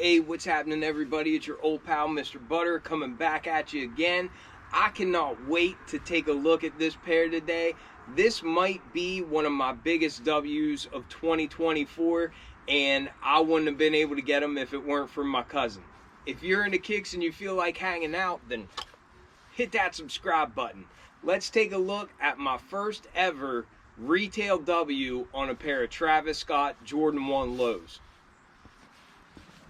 Hey, what's happening, everybody? It's your old pal, Mr. Butter, coming back at you again. I cannot wait to take a look at this pair today. This might be one of my biggest W's of 2024, and I wouldn't have been able to get them if it weren't for my cousin. If you're into kicks and you feel like hanging out, then hit that subscribe button. Let's take a look at my first ever retail W on a pair of Travis Scott Jordan 1 lows.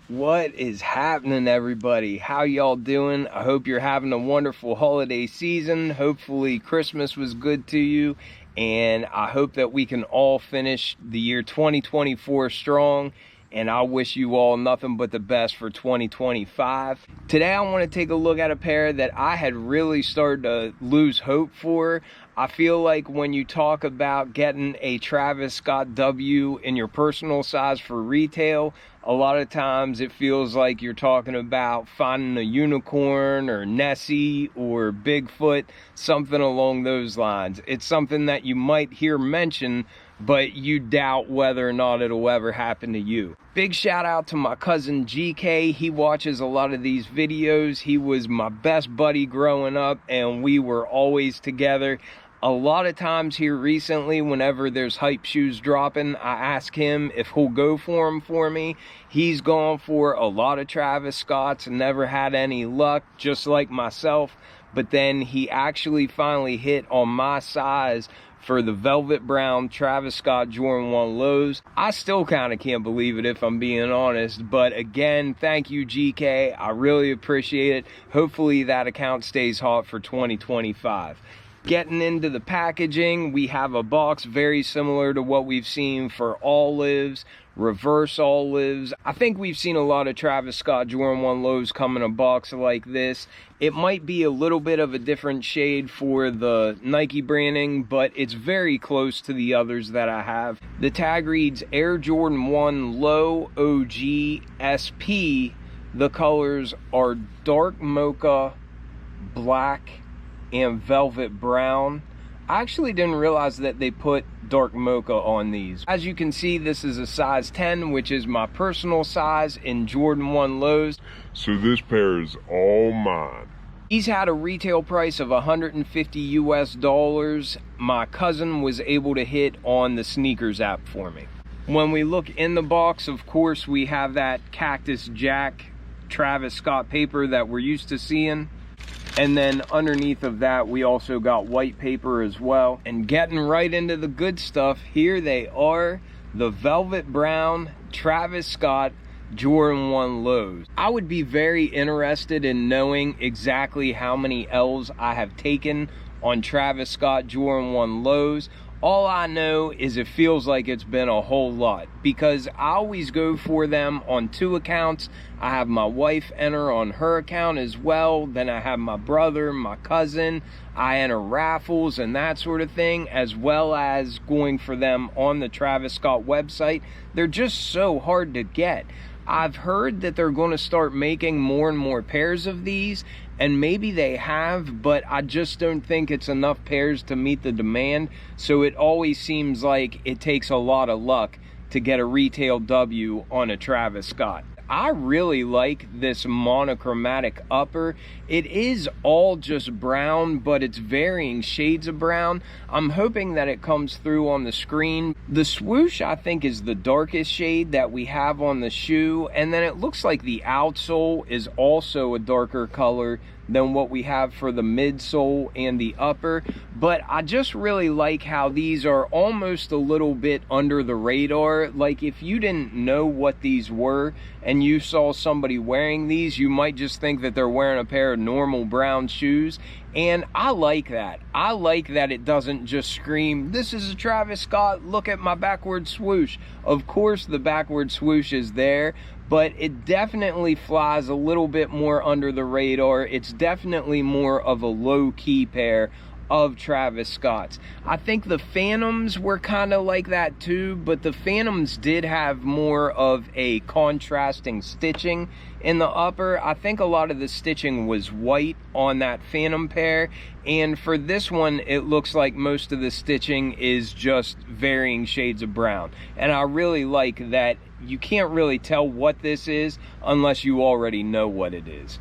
What is happening, everybody? How y'all doing? I hope you're having a wonderful holiday season. Hopefully Christmas was good to you, and I hope that we can all finish the year 2024 strong, and I wish you all nothing but the best for 2025. Today I want to take a look at a pair that I had really started to lose hope for. I feel like when you talk about getting a Travis Scott W in your personal size for retail, a lot of times it feels like you're talking about finding a unicorn or Nessie or Bigfoot, something along those lines. It's something that you might hear mentioned, but you doubt whether or not it'll ever happen to you. Big shout out to my cousin GK. He watches a lot of these videos. He was my best buddy growing up, and we were always together. A lot of times here recently, whenever there's hype shoes dropping, I ask him if he'll go for them for me. He's gone for a lot of Travis Scotts and never had any luck, just like myself. But then he actually finally hit on my size for the velvet brown Travis Scott Jordan 1 lows. I still kind of can't believe it, if I'm being honest. But again, thank you, GK. I really appreciate it. Hopefully that account stays hot for 2025. Getting into the packaging, we have a box very similar to what we've seen for olives, reverse olives. I think we've seen a lot of Travis Scott Jordan 1 lows come in a box like this. It might be a little bit of a different shade for the Nike branding, but it's very close to the others that I have. The tag reads Air Jordan 1 Low OG SP. The colors are dark mocha, black, and velvet brown. I actually didn't realize that they put dark mocha on these. As you can see, this is a size 10, which is my personal size in Jordan 1 lows. So this pair is all mine. These had a retail price of $150 US. My cousin was able to hit on the sneakers app for me. When we look in the box, of course, we have that Cactus Jack Travis Scott paper that we're used to seeing. And then underneath of that, we also got white paper as well. And getting right into the good stuff, here they are, the velvet brown Travis Scott Jordan 1 lows. I would be very interested in knowing exactly how many L's I have taken on Travis Scott Jordan 1 lows. All I know is it feels like it's been a whole lot, because I always go for them on 2 accounts. I have my wife enter on her account as well. Then I have my brother, my cousin. I enter raffles and that sort of thing, as well as going for them on the Travis Scott website. They're just so hard to get. I've heard that they're going to start making more and more pairs of these, and maybe they have, but I just don't think it's enough pairs to meet the demand. So it always seems like it takes a lot of luck to get a retail W on a Travis Scott. I really like this monochromatic upper. It is all just brown, but it's varying shades of brown. I'm hoping that it comes through on the screen. The swoosh, I think, is the darkest shade that we have on the shoe, and then it looks like the outsole is also a darker color than what we have for the midsole and the upper. But I just really like how these are almost a little bit under the radar. Like, if you didn't know what these were and you saw somebody wearing these, you might just think that they're wearing a pair of normal brown shoes. And I like that. I like that it doesn't just scream, this is a Travis Scott, look at my backward swoosh. Of course the backward swoosh is there, but it definitely flies a little bit more under the radar. It's definitely more of a low-key pair of Travis Scott's. I think the Phantoms were kind of like that too, but the Phantoms did have more of a contrasting stitching in the upper. I think a lot of the stitching was white on that Phantom pair, and for this one it looks like most of the stitching is just varying shades of brown, and I really like that you can't really tell what this is unless you already know what it is.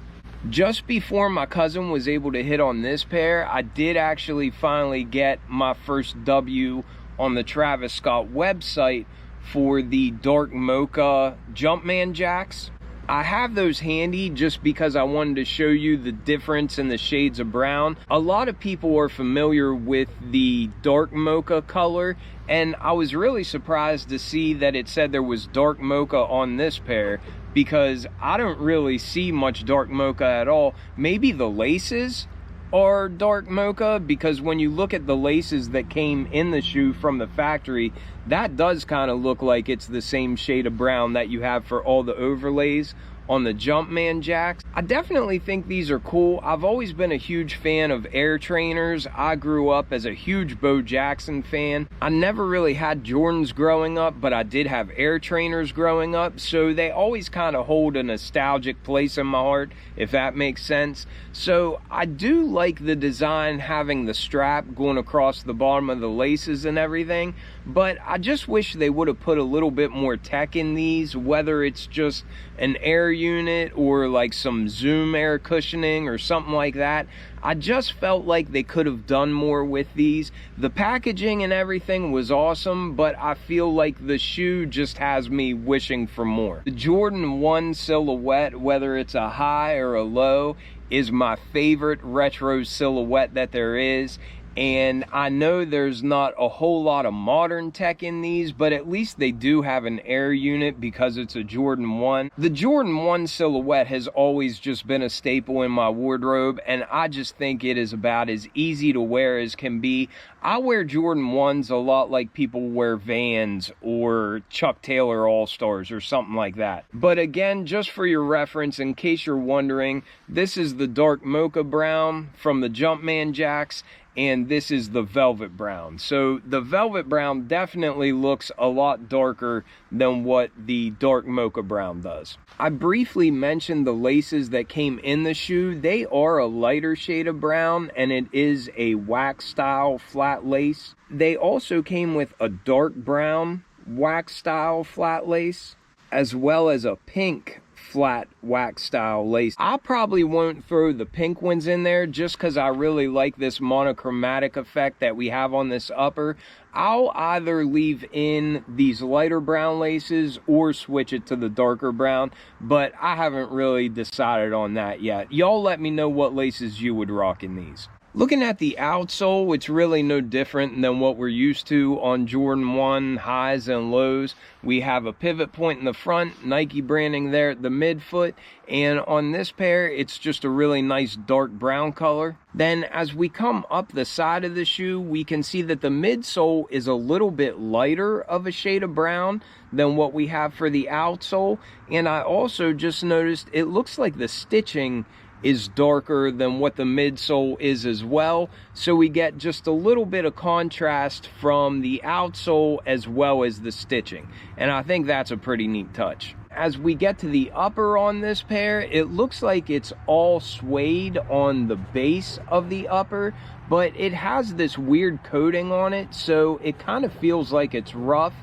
Just before my cousin was able to hit on this pair, I did actually finally get my first W on the Travis Scott website for the dark mocha Jumpman jacks. I have those handy just because I wanted to show you the difference in the shades of brown. A lot of people are familiar with the dark mocha color, and I was really surprised to see that it said there was dark mocha on this pair, because I don't really see much dark mocha at all. Maybe the laces are dark mocha, because when you look at the laces that came in the shoe from the factory, that does kind of look like it's the same shade of brown that you have for all the overlays on the Jumpman jacks. I definitely think these are cool. I've always been a huge fan of Air Trainers. I grew up as a huge Bo Jackson fan. I never really had Jordans growing up, but I did have Air Trainers growing up, so they always kind of hold a nostalgic place in my heart, if that makes sense. So I do like the design, having the strap going across the bottom of the laces and everything, but I just wish they would have put a little bit more tech in these, whether it's just an air unit or like some Zoom air cushioning or something like that. I just felt like they could have done more with these. The packaging and everything was awesome, but I feel like the shoe just has me wishing for more. The Jordan 1 silhouette, whether it's a high or a low, is my favorite retro silhouette that there is. And I know there's not a whole lot of modern tech in these, but at least they do have an air unit because it's a Jordan 1. The Jordan 1 silhouette has always just been a staple in my wardrobe, and I just think it is about as easy to wear as can be. I wear Jordan 1s a lot like people wear Vans or Chuck Taylor All-Stars or something like that. But again, just for your reference, in case you're wondering, this is the dark mocha brown from the Jumpman jacks, and this is the velvet brown. So the velvet brown definitely looks a lot darker than what the dark mocha brown does. I briefly mentioned the laces that came in the shoe. They are a lighter shade of brown, and it is a wax style flat lace. They also came with a dark brown wax style flat lace, as well as a pink flat wax style lace. I probably won't throw the pink ones in there just because I really like this monochromatic effect that we have on this upper. I'll either leave in these lighter brown laces or switch it to the darker brown, but I haven't really decided on that yet. Y'all let me know what laces you would rock in these. Looking at the outsole, it's really no different than what we're used to on Jordan 1 highs and lows. We have a pivot point in the front, Nike branding there at the midfoot, and on this pair, it's just a really nice dark brown color. Then as we come up the side of the shoe, we can see that the midsole is a little bit lighter of a shade of brown than what we have for the outsole, and I also just noticed it looks like the stitching is darker than what the midsole is as well, so we get just a little bit of contrast from the outsole as well as the stitching, and I think that's a pretty neat touch. As we get to the upper on this pair, it looks like it's all suede on the base of the upper, but it has this weird coating on it, so it kind of feels like it's rough.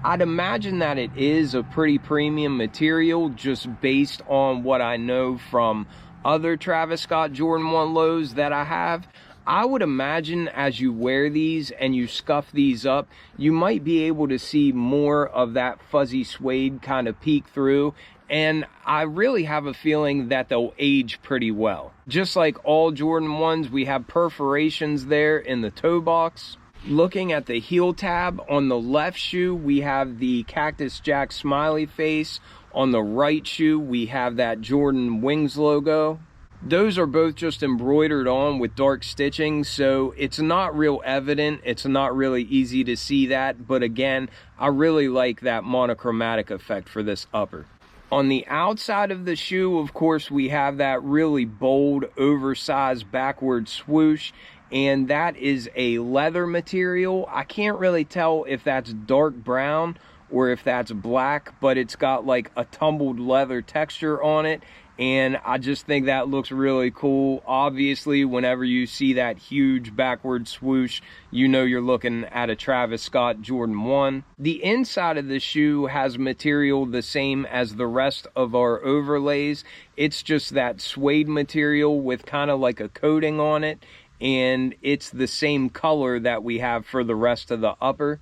I'd imagine that it is a pretty premium material just based on what I know from other Travis Scott Jordan 1 lows that I have. I would imagine as you wear these and you scuff these up, you might be able to see more of that fuzzy suede kind of peek through, and I really have a feeling that they'll age pretty well. Just like all Jordan 1s, we have perforations there in the toe box. Looking at the heel tab, on the left shoe we have the Cactus Jack smiley face. On the right shoe we have that Jordan Wings logo. Those are both just embroidered on with dark stitching, so it's not real evident, it's not really easy to see that, but again, I really like that monochromatic effect for this upper. On the outside of the shoe, of course, we have that really bold, oversized backward swoosh, and that is a leather material. I can't really tell if that's dark brown or if that's black, but it's got like a tumbled leather texture on it, and I just think that looks really cool. Obviously, whenever you see that huge backward swoosh, you know you're looking at a Travis Scott Jordan 1. The inside of the shoe has material the same as the rest of our overlays. It's just that suede material with kind of like a coating on it, and it's the same color that we have for the rest of the upper.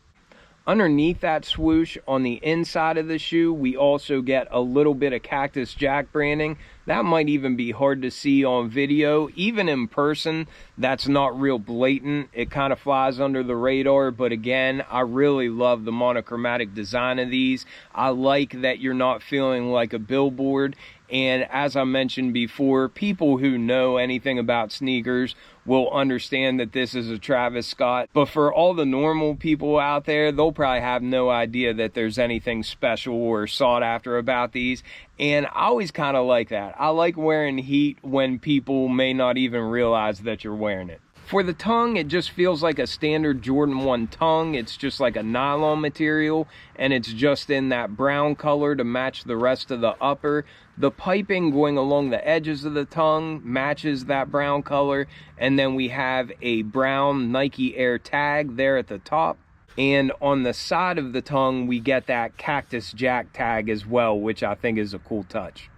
Underneath that swoosh on the inside of the shoe, we also get a little bit of Cactus Jack branding. That might even be hard to see on video. Even in person, that's not real blatant. It kind of flies under the radar, but again, I really love the monochromatic design of these. I like that you're not feeling like a billboard. And as I mentioned before, people who know anything about sneakers will understand that this is a Travis Scott. But for all the normal people out there, they'll probably have no idea that there's anything special or sought after about these. And I always kind of like that. I like wearing heat when people may not even realize that you're wearing it. For the tongue, it just feels like a standard Jordan 1 tongue. It's just like a nylon material, and it's just in that brown color to match the rest of the upper. The piping going along the edges of the tongue matches that brown color, and then we have a brown Nike Air tag there at the top. And on the side of the tongue, we get that Cactus Jack tag as well, which I think is a cool touch.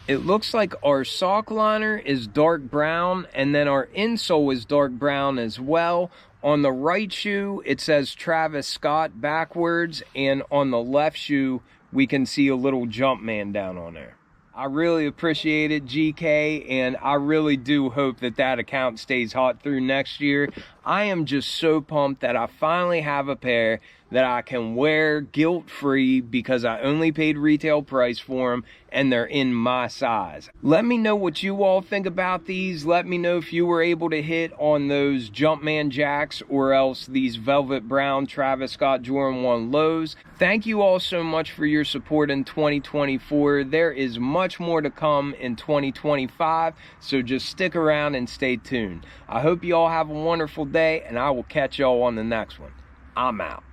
It looks like our sock liner is dark brown, and then our insole is dark brown as well. On the right shoe, it says Travis Scott backwards, and on the left shoe, we can see a little Jumpman down on there. I really appreciate it, GK, and I really do hope that that account stays hot through next year. I am just so pumped that I finally have a pair that I can wear guilt-free because I only paid retail price for them and they're in my size. Let me know what you all think about these. Let me know if you were able to hit on those Jumpman Jacks or else these velvet brown Travis Scott Jordan 1 lows. Thank you all so much for your support in 2024. There is much more to come in 2025, so just stick around and stay tuned. I hope you all have a wonderful day, and I will catch y'all on the next one. I'm out.